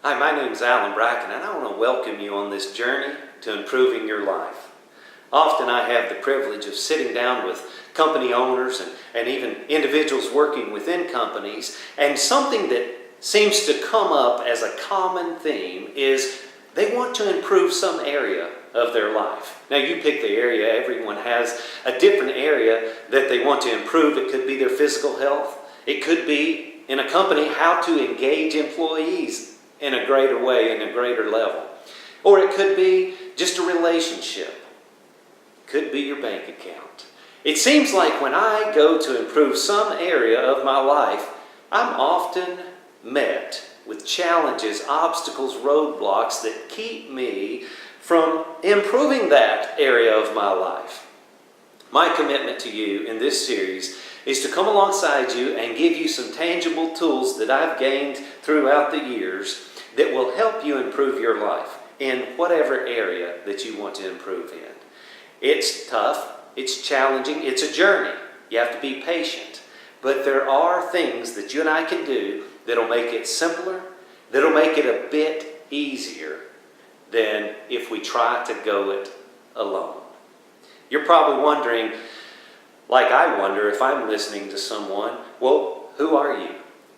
Hi, my name is Alan Bracken, and I want to welcome you on this journey to improving your life. Often I have the privilege of sitting down with company owners and even individuals working within companies, and something that seems to come up as a common theme is they want to improve some area of their life. Now you pick the area, everyone has a different area that they want to improve. It could be their physical health. It could be in a company how to engage employees in a greater way, in a greater level. Or it could be just a relationship. It could be your bank account. It seems like when I go to improve some area of my life, I'm often met with challenges, obstacles, roadblocks that keep me from improving that area of my life. My commitment to you in this series is to come alongside you and give you some tangible tools that I've gained throughout the years that will help you improve your life in whatever area that you want to improve in. It's tough, it's challenging, it's a journey. You have to be patient. But there are things that you and I can do that'll make it simpler, that'll make it a bit easier than if we try to go it alone. You're probably wondering, like I wonder if I'm listening to someone, well, who are you?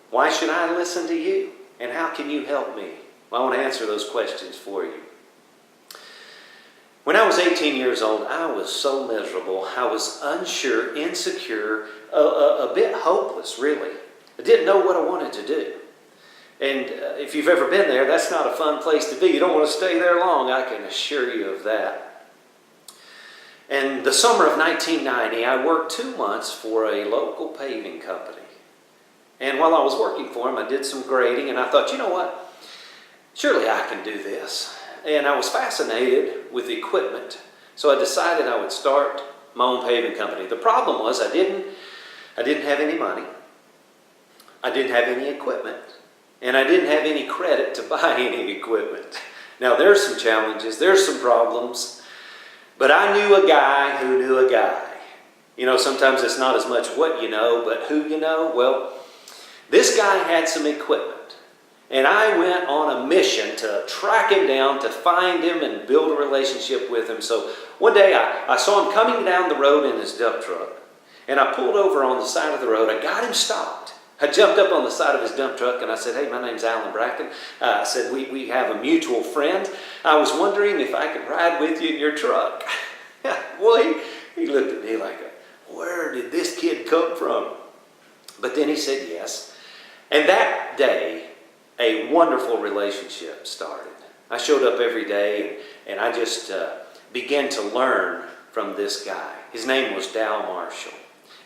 Why should I listen to you? And how can you help me? Well, I want to answer those questions for you. When I was 18 years old, I was so miserable. I was unsure, insecure, a bit hopeless, really. I didn't know what I wanted to do. And if you've ever been there, that's not a fun place to be. You don't want to stay there long, I can assure you of that. And the summer of 1990, I worked 2 months for a local paving company. And while I was working for them, I did some grading, and I thought, you know what? Surely I can do this. And I was fascinated with the equipment, so I decided I would start my own paving company. The problem was I didn't have any money. I didn't have any equipment. And I didn't have any credit to buy any equipment. Now there's some challenges, there's some problems, but I knew a guy who knew a guy. You know, sometimes it's not as much what you know, but who you know. Well, this guy had some equipment, and I went on a mission to track him down, to find him and build a relationship with him. So one day I saw him coming down the road in his dump truck, and I pulled over on the side of the road. I got him stopped. I jumped up on the side of his dump truck and I said, hey, my name's Alan Bracken. I said, we have a mutual friend. I was wondering if I could ride with you in your truck. Well, he looked at me like, where did this kid come from? But then he said yes. And that day, a wonderful relationship started. I showed up every day and I just began to learn from this guy. His name was Dow Marshall.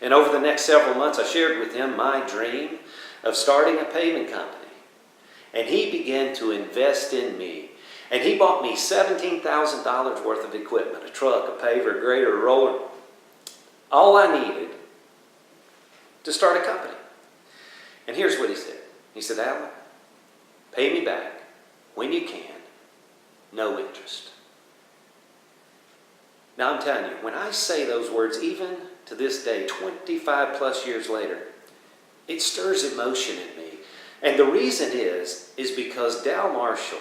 And over the next several months, I shared with him my dream of starting a paving company. And he began to invest in me. And he bought me $17,000 worth of equipment, a truck, a paver, a grader, a roller. All I needed to start a company. And here's what he said. He said, Alan, pay me back when you can, no interest. Now I'm telling you, when I say those words, even to this day, 25 plus years later, it stirs emotion in me. And the reason is because Dow Marshall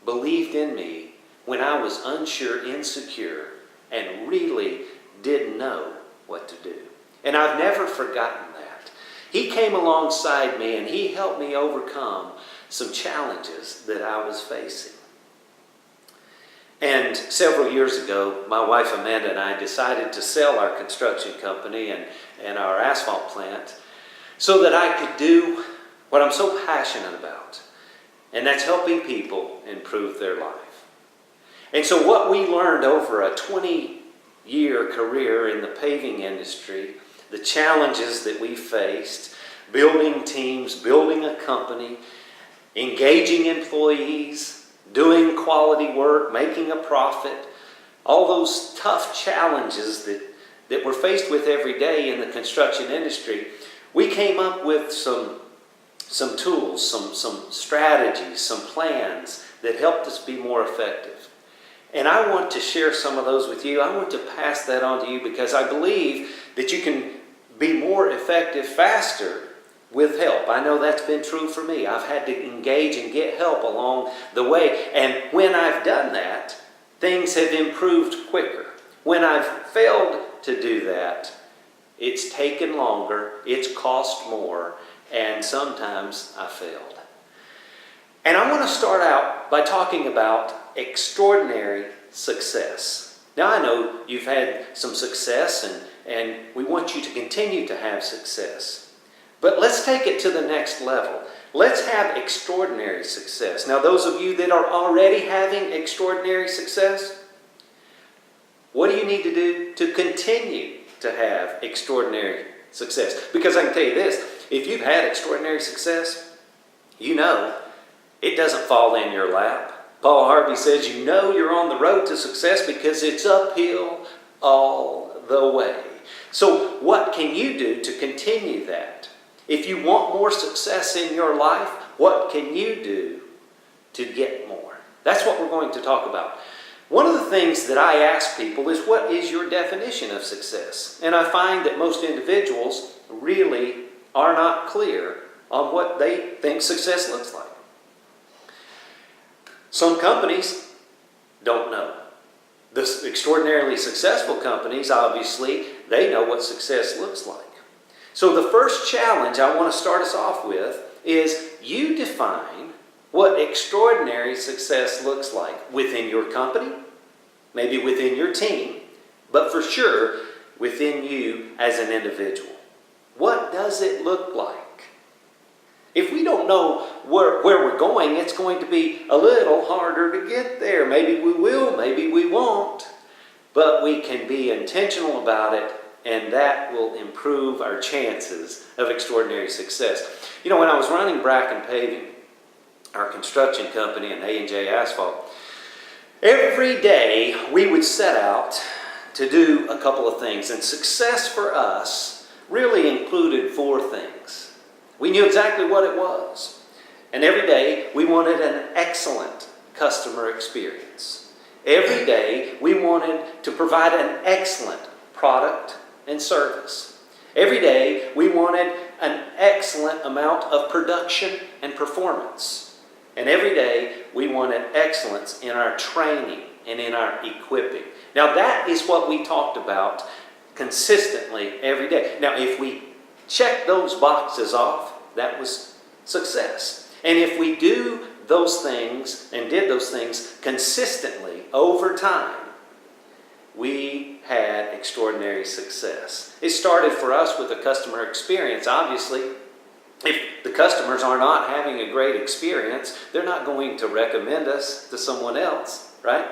believed in me when I was unsure, insecure, and really didn't know what to do. And I've never forgotten that. He came alongside me and he helped me overcome some challenges that I was facing. And several years ago, my wife Amanda and I decided to sell our construction company and our asphalt plant so that I could do what I'm so passionate about, and that's helping people improve their life. And so what we learned over a 20-year career in the paving industry, the challenges that we faced, building teams, building a company, engaging employees, doing quality work, making a profit, all those tough challenges that we're faced with every day in the construction industry, we came up with some tools, some strategies, some plans that helped us be more effective. And I want to share some of those with you. I want to pass that on to you because I believe that you can be more effective faster with help. I know that's been true for me. I've had to engage and get help along the way. And when I've done that, things have improved quicker. When I've failed to do that, it's taken longer, it's cost more, and sometimes I failed. And I want to start out by talking about extraordinary success. Now I know you've had some success and we want you to continue to have success. But let's take it to the next level. Let's have extraordinary success. Now those of you that are already having extraordinary success, what do you need to do to continue to have extraordinary success? Because I can tell you this, if you've had extraordinary success, you know it doesn't fall in your lap. Paul Harvey says you know you're on the road to success because it's uphill all the way. So what can you do to continue that? If you want more success in your life, what can you do to get more? That's what we're going to talk about. One of the things that I ask people is, what is your definition of success? And I find that most individuals really are not clear on what they think success looks like. Some companies don't know. The extraordinarily successful companies, obviously, they know what success looks like. So the first challenge I want to start us off with is you define what extraordinary success looks like within your company, maybe within your team, but for sure within you as an individual. What does it look like? If we don't know where we're going, it's going to be a little harder to get there. Maybe we will, maybe we won't, but we can be intentional about it, and that will improve our chances of extraordinary success. You know, when I was running Bracken Paving, our construction company, and A&J Asphalt, every day we would set out to do a couple of things, and success for us really included 4 things. We knew exactly what it was, and every day we wanted an excellent customer experience. Every day we wanted to provide an excellent product and service. Every day we wanted an excellent amount of production and performance. And every day we wanted excellence in our training and in our equipping. Now that is what we talked about consistently every day. Now if we check those boxes off, that was success. And if we do those things and did those things consistently over time, we had extraordinary success. It started for us with the customer experience. Obviously, if the customers are not having a great experience, they're not going to recommend us to someone else, right?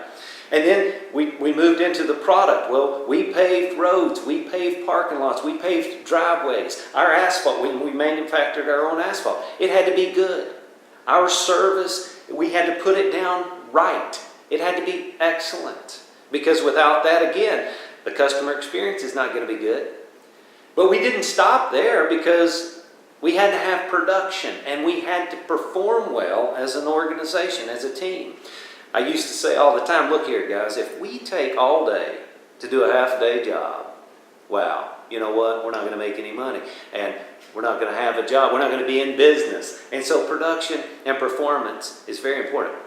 And then we moved into the product. Well, we paved roads, we paved parking lots, we paved driveways. Our asphalt, we manufactured our own asphalt. It had to be good. Our service, we had to put it down right. It had to be excellent. Because without that, again, the customer experience is not going to be good. But we didn't stop there, because we had to have production and we had to perform well as an organization, as a team. I used to say all the time, look here guys, if we take all day to do a half-day job, wow, you know what, we're not going to make any money, and we're not going to have a job, we're not going to be in business. And so production and performance is very important.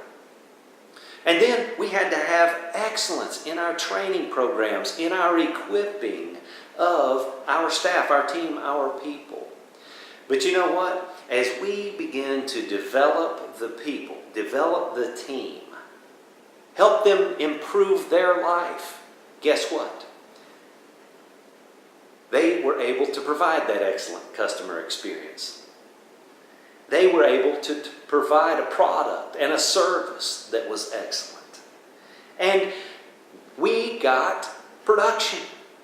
And then we had to have excellence in our training programs, in our equipping of our staff, our team, our people. But you know what? As we begin to develop the people, develop the team, help them improve their life, guess what? They were able to provide that excellent customer experience. They were able to provide a product and a service that was excellent. And we got production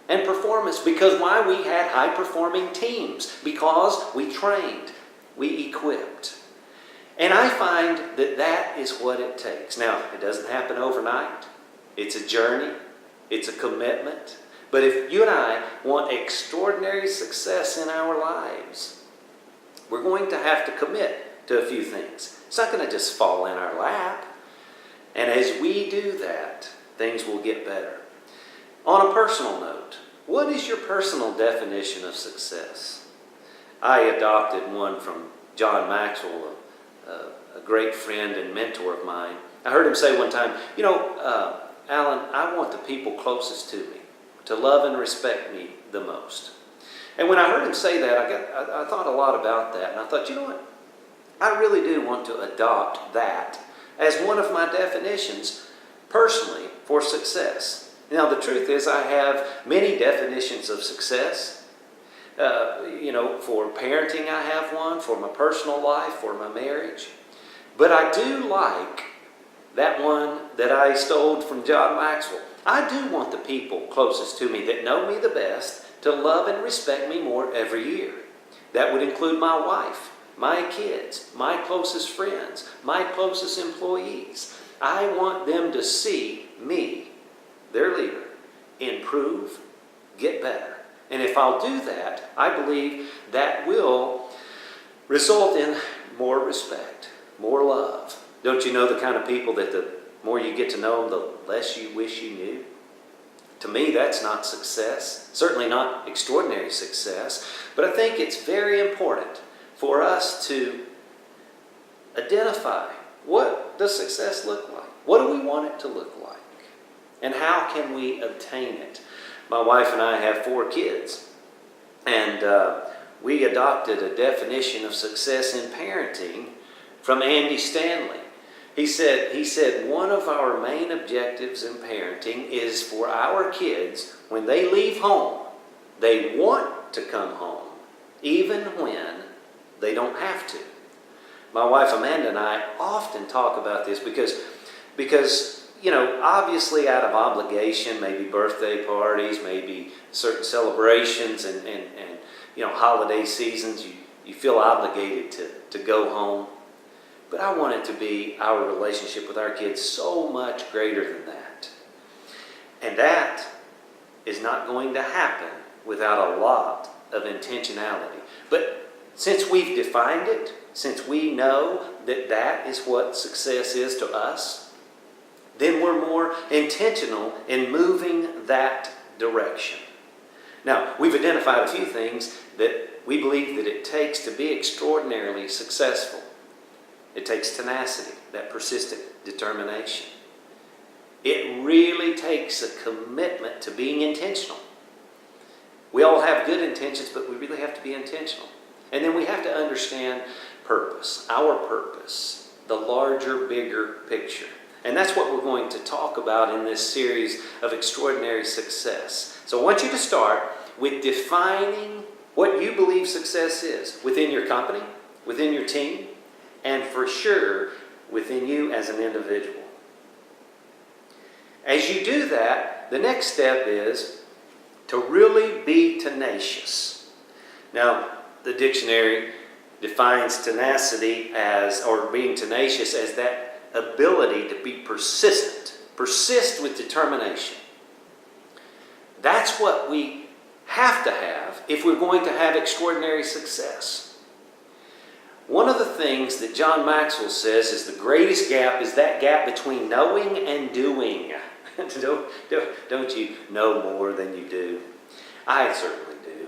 and performance because why? We had high-performing teams, because we trained, we equipped. And I find that that is what it takes. Now, it doesn't happen overnight. It's a journey. It's a commitment. But if you and I want extraordinary success in our lives, we're going to have to commit to a few things. It's not going to just fall in our lap. And as we do that, things will get better. On a personal note, what is your personal definition of success? I adopted one from John Maxwell, a great friend and mentor of mine. I heard him say one time, Alan, I want the people closest to me to love and respect me the most. And when I heard him say that, I thought a lot about that. And I thought, you know what? I really do want to adopt that as one of my definitions personally for success. Now, the truth is I have many definitions of success. For parenting I have one, for my personal life, for my marriage. But I do like that one that I stole from John Maxwell. I do want the people closest to me that know me the best to love and respect me more every year. That would include my wife, my kids, my closest friends, my closest employees. I want them to see me, their leader, improve, get better. And if I'll do that, I believe that will result in more respect, more love. Don't you know the kind of people that the more you get to know them, the less you wish you knew? To me, that's not success. Certainly not extraordinary success. But I think it's very important for us to identify, what does success look like? What do we want it to look like? And how can we obtain it? My wife and I have 4 kids. And we adopted a definition of success in parenting from Andy Stanley. He said one of our main objectives in parenting is for our kids, when they leave home, they want to come home, even when they don't have to. My wife Amanda and I often talk about this because obviously out of obligation, maybe birthday parties, maybe certain celebrations and holiday seasons, you feel obligated to go home. But I want it to be our relationship with our kids so much greater than that. And that is not going to happen without a lot of intentionality. But since we've defined it, since we know that that is what success is to us, then we're more intentional in moving that direction. Now, we've identified a few things that we believe that it takes to be extraordinarily successful. It takes tenacity, that persistent determination. It really takes a commitment to being intentional. We all have good intentions, but we really have to be intentional. And then we have to understand purpose, our purpose, the larger, bigger picture. And that's what we're going to talk about in this series of extraordinary success. So I want you to start with defining what you believe success is within your company, within your team, and for sure within you as an individual. As you do that, the next step is to really be tenacious. Now, the dictionary defines tenacity or being tenacious as that ability to be persistent. Persist with determination. That's what we have to have if we're going to have extraordinary success. One of the things that John Maxwell says is the greatest gap is that gap between knowing and doing. Don't you know more than you do? I certainly do.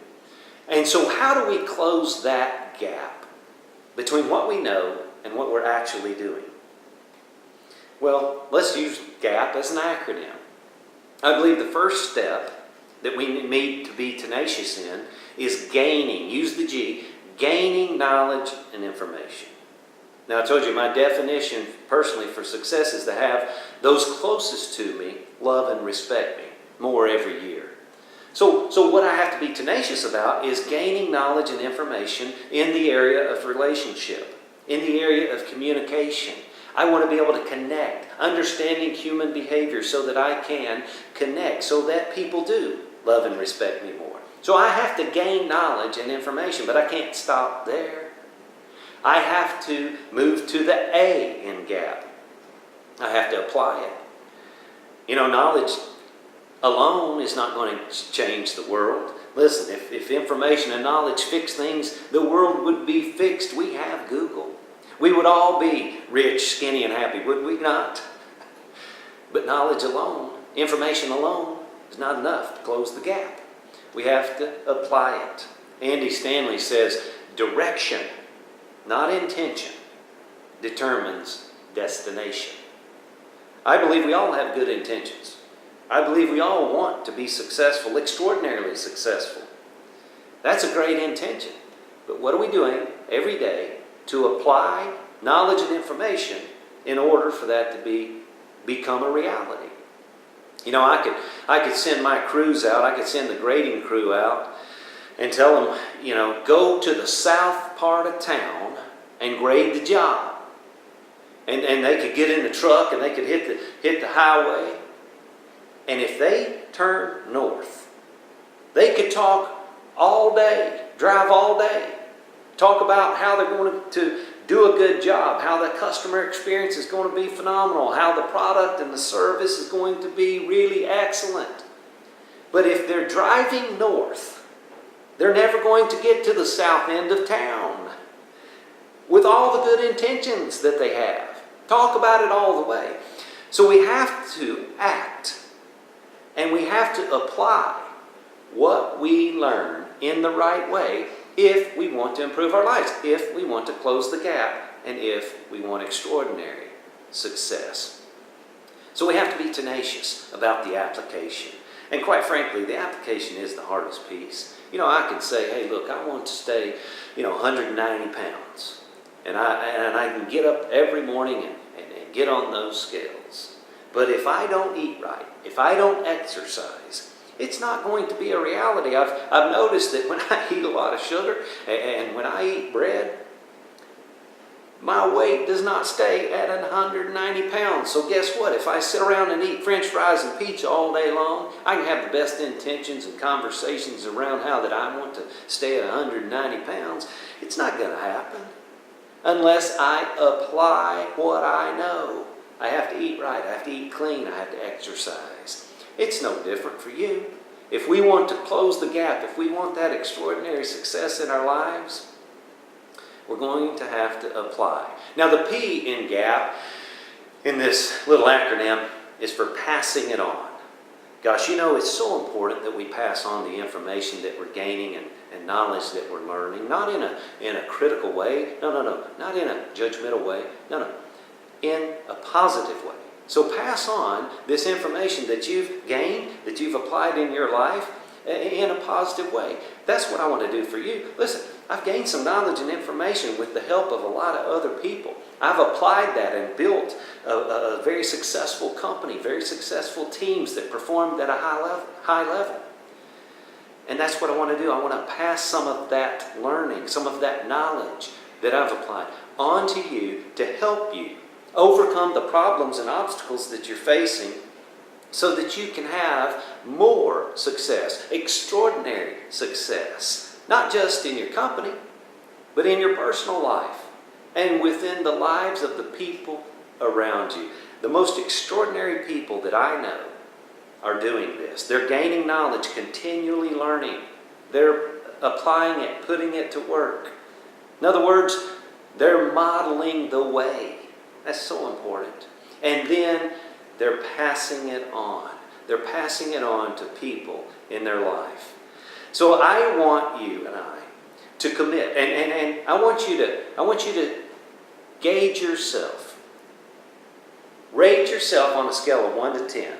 And so how do we close that gap between what we know and what we're actually doing? Well, let's use GAP as an acronym. I believe the first step that we need to be tenacious in is gaining, use the G, gaining knowledge and information. Now, I told you my definition personally for success is to have those closest to me love and respect me more every year. So what I have to be tenacious about is gaining knowledge and information in the area of relationship, in the area of communication. I want to be able to connect, understanding human behavior so that I can connect, so that people do love and respect me more. So I have to gain knowledge and information, but I can't stop there. I have to move to the A in GAP. I have to apply it. Knowledge alone is not going to change the world. Listen, if information and knowledge fix things, the world would be fixed. We have Google. We would all be rich, skinny, and happy, would we not? But knowledge alone, information alone, is not enough to close the gap. We have to apply it. Andy Stanley says, Direction, not intention, determines destination. I believe we all have good intentions. I believe we all want to be successful, extraordinarily successful. That's a great intention. But what are we doing every day to apply knowledge and information in order for that to become a reality? You know, I could send my crews out, I could send the grading crew out and tell them, you know, go to the south part of town and grade the job. And they could get in the truck and they could hit the highway. And if they turn north, they could talk all day, drive all day, talk about how they're going to do a good job, how the customer experience is going to be phenomenal, how the product and the service is going to be really excellent. But if they're driving north, they're never going to get to the south end of town with all the good intentions that they have. Talk about it all the way. So we have to act and we have to apply what we learn in the right way if we want to improve our lives, if we want to close the gap, and if we want extraordinary success. So we have to be tenacious about the application. And quite frankly, the application is the hardest piece. You know, I can say, hey, look, I want to stay, 190 pounds. And I can get up every morning and get on those scales. But if I don't eat right, if I don't exercise, it's not going to be a reality. I've noticed that when I eat a lot of sugar and when I eat bread, my weight does not stay at 190 pounds. So guess what? If I sit around and eat French fries and pizza all day long, I can have the best intentions and conversations around how that I want to stay at 190 pounds. It's not going to happen unless I apply what I know. I have to eat right. I have to eat clean. I have to exercise. It's no different for you. If we want to close the gap, if we want that extraordinary success in our lives, we're going to have to apply. Now the P in GAP, in this little acronym, is for passing it on. Gosh, it's so important that we pass on the information that we're gaining and knowledge that we're learning, not in a critical way, no, not in a judgmental way, no, in a positive way. So pass on this information that you've gained, that you've applied in your life in a positive way. That's what I want to do for you. Listen, I've gained some knowledge and information with the help of a lot of other people. I've applied that and built a very successful company, very successful teams that performed at a high level. And that's what I want to do. I want to pass some of that learning, some of that knowledge that I've applied onto you to help you overcome the problems and obstacles that you're facing so that you can have more success, extraordinary success, not just in your company, but in your personal life and within the lives of the people around you. The most extraordinary people that I know are doing this. They're gaining knowledge, continually learning. They're applying it, putting it to work. In other words, they're modeling the way. That's so important. And then they're passing it on. They're passing it on to people in their life. So I want you and I to commit. And I want you to gauge yourself. Rate yourself on a scale of 1 to 10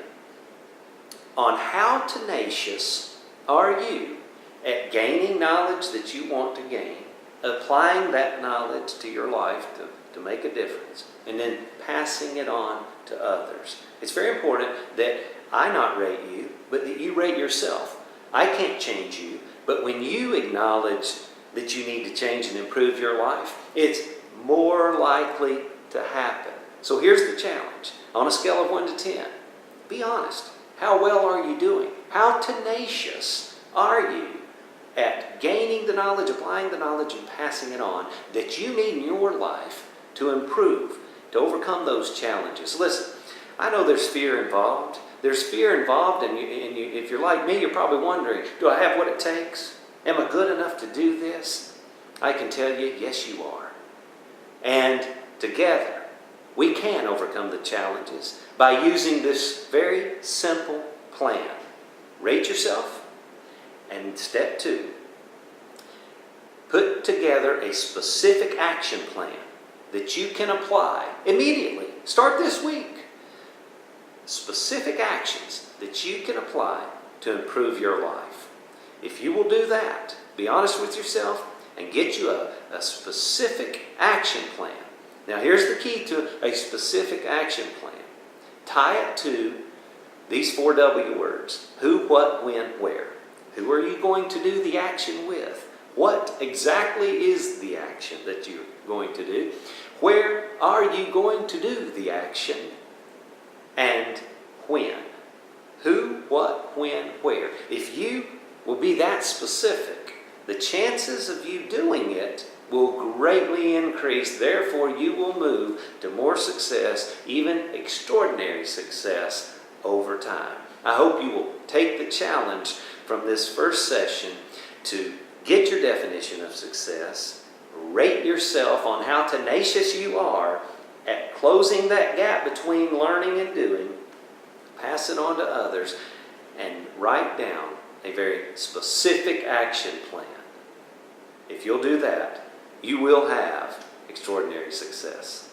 on how tenacious are you at gaining knowledge that you want to gain, applying that knowledge to your life to make a difference, and then passing it on to others. It's very important that I not rate you, but that you rate yourself. I can't change you, but when you acknowledge that you need to change and improve your life, it's more likely to happen. So here's the challenge. On a scale of 1 to 10, be honest. How well are you doing? How tenacious are you at gaining the knowledge, applying the knowledge, and passing it on that you need in your life to improve, to overcome those challenges? Listen, I know there's fear involved. There's fear involved, and if you're like me, you're probably wondering, do I have what it takes? Am I good enough to do this? I can tell you, yes, you are. And together, we can overcome the challenges by using this very simple plan. Rate yourself, and step 2, put together a specific action plan that you can apply immediately. Start this week. Specific actions that you can apply to improve your life. If you will do that, be honest with yourself and get you a specific action plan. Now here's the key to a specific action plan. Tie it to these 4 W words. Who, what, when, where. Who are you going to do the action with? What exactly is the action that you're going to do? Where are you going to do the action? And when? Who, what, when, where. If you will be that specific, the chances of you doing it will greatly increase. Therefore, you will move to more success, even extraordinary success, over time. I hope you will take the challenge from this first session to get your definition of success, rate yourself on how tenacious you are at closing that gap between learning and doing, pass it on to others, and write down a very specific action plan. If you'll do that, you will have extraordinary success.